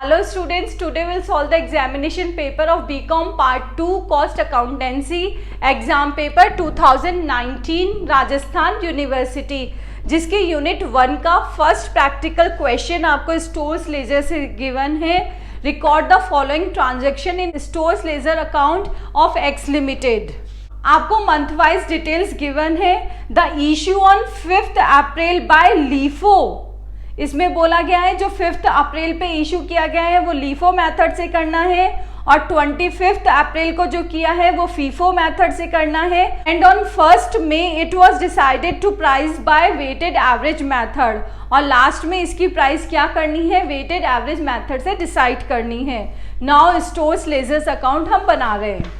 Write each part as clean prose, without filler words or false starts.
Hello students, today we'll solve the examination paper of BCom Part 2 Cost Accountancy Exam Paper 2019 Rajasthan university, जिसके unit 1 का first practical question आपको stores ledger से given है। Record the following transaction in stores ledger account of X limited. आपको month wise details given है। The issue on 5th April by LIFO, इसमें बोला गया है जो 5th अप्रैल पे इशू किया गया है वो लीफो मेथड से करना है, और 25th अप्रैल को जो किया है वो फीफो मेथड से करना है। And on 1st May it was decided to price by weighted average method, और लास्ट में इसकी प्राइस क्या करनी है, वेटेड एवरेज मेथड से डिसाइड करनी है। नाउ स्टोर्स लेजर्स अकाउंट हम बना रहे हैं।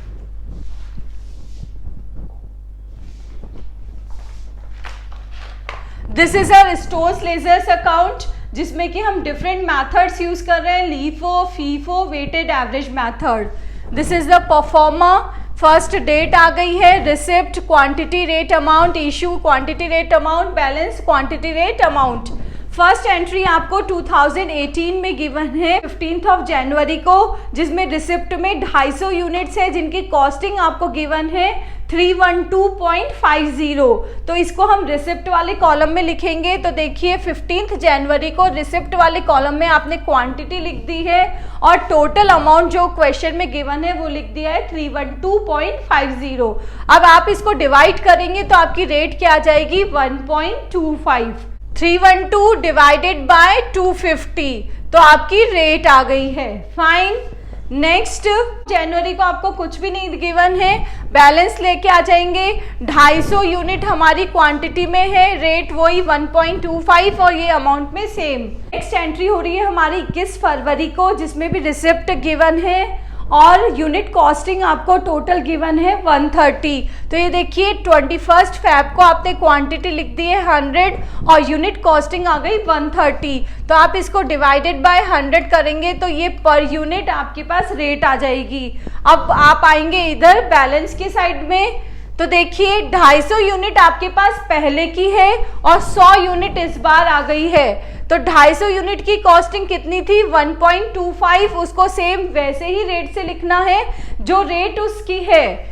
This is our stores ledgers account, जिसमें कि हम डिफरेंट मैथड्स यूज कर रहे हैं, LIFO, FIFO, weighted average method. This is the proforma. First date आ गई है, receipt, quantity rate amount, issue quantity rate amount, balance quantity rate amount. First entry आपको 2018 में गिवन है 15 जनवरी को, जिसमें रिसिप्ट में 250 यूनिट्स है जिनकी कॉस्टिंग आपको गिवन है 312.50। तो इसको हम रिसिप्ट वाले कॉलम में लिखेंगे। तो देखिए 15 जनवरी को रिसिप्ट वाले कॉलम में आपने क्वांटिटी लिख दी है, और टोटल अमाउंट जो क्वेश्चन में गिवन है वो लिख दिया है 312.50। अब आप इसको डिवाइड करेंगे तो आपकी रेट क्या आ जाएगी, 1.25। 312 डिवाइडेड बाय 250, तो आपकी रेट आ गई है। फाइन। नेक्स्ट जनवरी को आपको कुछ भी नहीं गिवन है, बैलेंस लेके आ जाएंगे। 250 यूनिट हमारी क्वांटिटी में है, रेट वही 1.25 और ये अमाउंट में सेम। नेक्स्ट एंट्री हो रही है हमारी 21 फरवरी को, जिसमें भी रिसिप्ट गिवन है और यूनिट कॉस्टिंग आपको टोटल गिवन है 130। तो ये देखिए 21 फेब को आपने क्वांटिटी लिख दी है 100 और यूनिट कॉस्टिंग आ गई 130। तो आप इसको डिवाइडेड बाय 100 करेंगे तो ये पर यूनिट आपके पास रेट आ जाएगी। अब आप आएंगे इधर बैलेंस की साइड में, तो देखिए 250 यूनिट आपके पास पहले की है और 100 यूनिट इस बार आ गई है। तो 250 यूनिट की कॉस्टिंग कितनी थी, 1.25। उसको सेम वैसे ही रेट से लिखना है, जो रेट उसकी है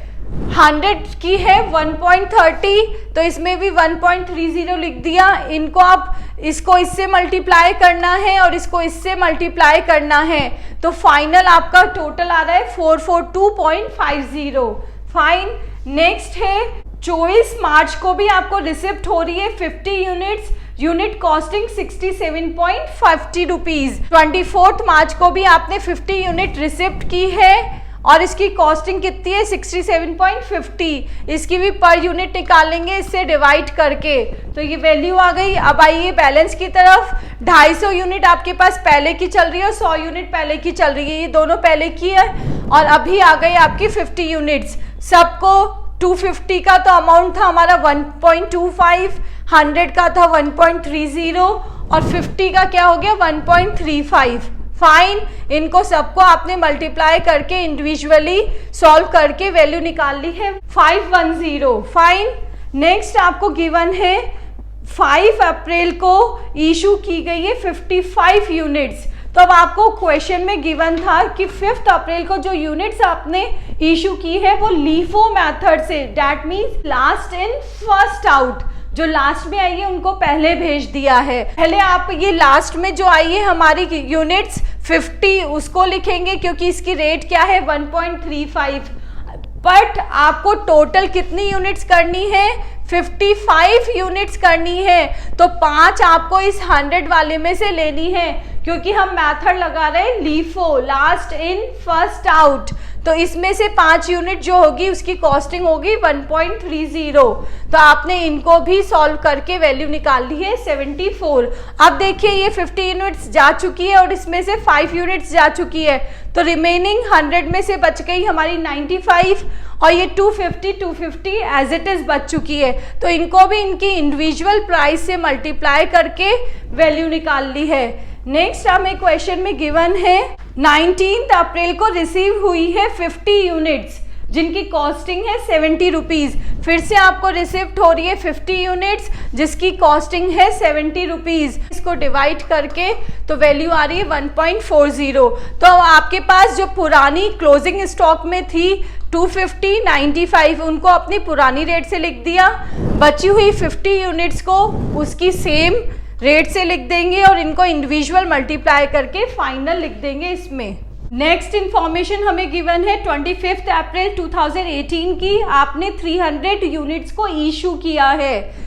100 की है 1.30, तो इसमें भी 1.30 लिख दिया। इनको आप इसको इससे मल्टीप्लाई करना है और इसको इससे मल्टीप्लाई करना है, तो फाइनल आपका टोटल आ रहा है 442.50। फाइन। नेक्स्ट है 24 मार्च को भी आपको रिसिप्ट हो रही है 50 यूनिट्स, यूनिट कॉस्टिंग 67.50 रुपीज। 24 मार्च को भी आपने 50 यूनिट रिसिप्ट की है और इसकी कॉस्टिंग कितनी है 67.50। इसकी भी पर यूनिट निकालेंगे इससे डिवाइड करके, तो ये वैल्यू आ गई। अब आइए बैलेंस की तरफ। 250 यूनिट आपके पास पहले की चल रही है और 100 यूनिट पहले की चल रही है, ये दोनों पहले की है, और अभी आ गई आपकी 50 यूनिट्स। सबको 250 का तो अमाउंट था हमारा 1.25, 100 का था 1.30 और 50 का क्या हो गया 1.35। फाइन। इनको सबको आपने मल्टीप्लाई करके इंडिविजुअली सॉल्व करके वैल्यू निकाल ली है 510। फाइन। नेक्स्ट आपको गिवन है 5 अप्रैल को इशू की गई है 55 यूनिट्स। तो अब आपको क्वेश्चन में गिवन था कि 5th अप्रैल को जो यूनिट्स आपने इशू की है वो लीफो मेथड से, that means last in first out, जो लास्ट में आई है उनको पहले भेज दिया है। पहले आप ये लास्ट में जो आई है हमारी यूनिट्स 50 उसको लिखेंगे, क्योंकि इसकी रेट क्या है 1.35। बट आपको टोटल कितनी यूनिट्स करनी है, 55 यूनिट्स करनी है, तो 5 आपको इस 100 वाले में से लेनी है, क्योंकि हम मेथड लगा रहे हैं LIFO, last in first out. तो इसमें से 5 यूनिट जो होगी उसकी कॉस्टिंग होगी 1.30। तो आपने इनको भी सॉल्व करके वैल्यू निकाल ली है 74। अब देखिए ये 50 यूनिट्स जा चुकी है और इसमें से 5 यूनिट्स जा चुकी है, तो रिमेनिंग 100 में से बच गई हमारी 95, और ये 250 एज इट इज बच चुकी है। तो इनको भी इनकी इंडिविजुअल प्राइस से मल्टीप्लाई करके वैल्यू निकाल ली है। नेक्स्ट हमें क्वेश्चन में गिवन है 19 अप्रैल को रिसीव हुई है 50 यूनिट्स। जिनकी कॉस्टिंग है 70 रुपीज़। फिर से आपको रिसिप्ट हो रही है 50 यूनिट्स जिसकी कॉस्टिंग है 70 रुपीज़। इसको डिवाइड करके तो वैल्यू आ रही है 1.40। तो आपके पास जो पुरानी क्लोजिंग स्टॉक में थी 250, 95 उनको अपनी पुरानी रेट से लिख दिया, बची हुई 50 यूनिट्स को उसकी सेम रेट से लिख देंगे और इनको इंडिविजुअल मल्टीप्लाई करके फाइनल लिख देंगे इसमें। नेक्स्ट इंफॉर्मेशन हमें गिवन है 25 अप्रैल 2018 की। आपने 300 यूनिट्स को इशू किया है।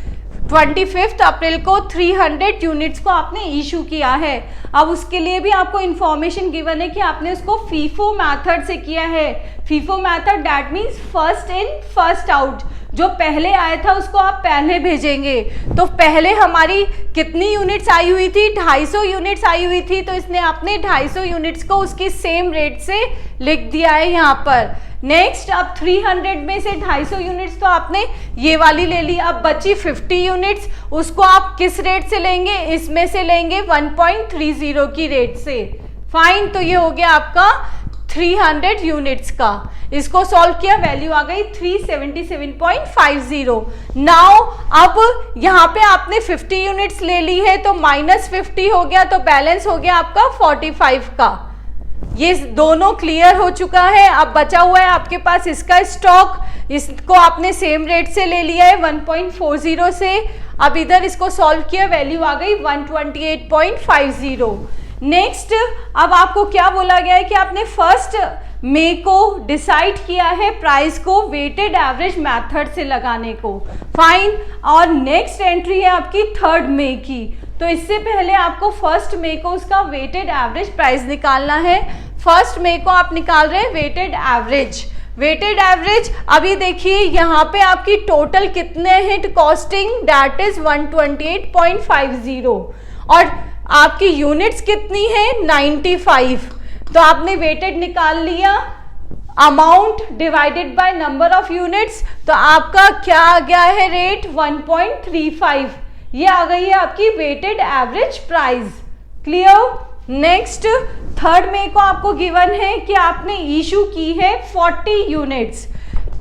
25 अप्रैल को 300 यूनिट्स को आपने इशू किया है। अब उसके लिए भी आपको इंफॉर्मेशन गिवन है कि आपने उसको फीफो मेथड से किया है। FIFO method that means first in first out, जो पहले आया था उसको आप पहले भेजेंगे। तो पहले हमारी कितनी यूनिट्स आई हुई थी? 250 यूनिट्स आई हुई थी, तो इसने आपने 250 यूनिट्स को उसकी सेम रेट से लिख दिया है यहाँ पर। नेक्स्ट, अब 300 में से 250 यूनिट्स तो आपने ये वाली ले ली, अब बची 50 यूनिट्स, उसको आप किस रेट से लेंगे? इसमें से लेंगे 1.30 की रेट से। फाइन, तो ये हो गया आपका 300 यूनिट्स का। इसको सॉल्व किया, वैल्यू आ गई 377.50। नाउ अब यहाँ पे आपने 50 यूनिट्स ले ली है तो -50 हो गया, तो बैलेंस हो गया आपका 45 का। ये दोनों क्लियर हो चुका है। अब बचा हुआ है आपके पास इसका स्टॉक, इसको आपने सेम रेट से ले लिया है 1.40 से। अब इधर इसको सॉल्व किया, वैल्यू आ गई 128.50। नेक्स्ट, अब आपको क्या बोला गया है कि आपने 1 मई को डिसाइड किया है प्राइस को वेटेड एवरेज मेथड से लगाने को। फाइन, और नेक्स्ट एंट्री है आपकी 3 मई की। तो इससे पहले आपको 1 मई को उसका वेटेड एवरेज प्राइस निकालना है। 1 मई को आप निकाल रहे हैं वेटेड एवरेज। वेटेड एवरेज अभी देखिए यहाँ पे आपकी टोटल कितने हिट कॉस्टिंग, दैट इज 128.50 और आपकी यूनिट्स कितनी है 95। तो आपने वेटेड निकाल लिया, amount divided by number of units, तो आपका क्या आ गया है रेट 1.35। ये आ गई है आपकी weighted average price. Clear. Next, 3 मई को आपको गिवन है कि आपने इशू की है 40 यूनिट्स।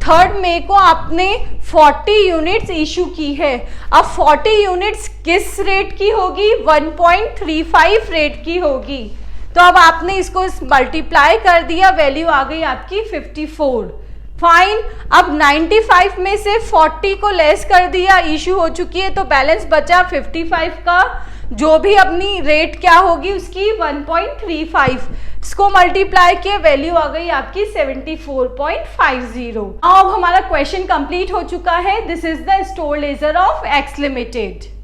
3 मई को आपने 40 यूनिट्स इशू की है। अब 40 यूनिट्स किस रेट की होगी? 1.35 रेट की होगी। तो अब आपने इसको मल्टीप्लाई कर दिया, वैल्यू आ गई आपकी 54। फाइन, अब 95 में से 40 को लेस कर दिया, इशू हो चुकी है, तो बैलेंस बचा 55 का। जो भी अपनी रेट क्या होगी उसकी 1.35, इसको मल्टीप्लाई किया, वैल्यू आ गई आपकी 74.50। अब हमारा क्वेश्चन कंप्लीट हो चुका है। This is the store laser of X limited.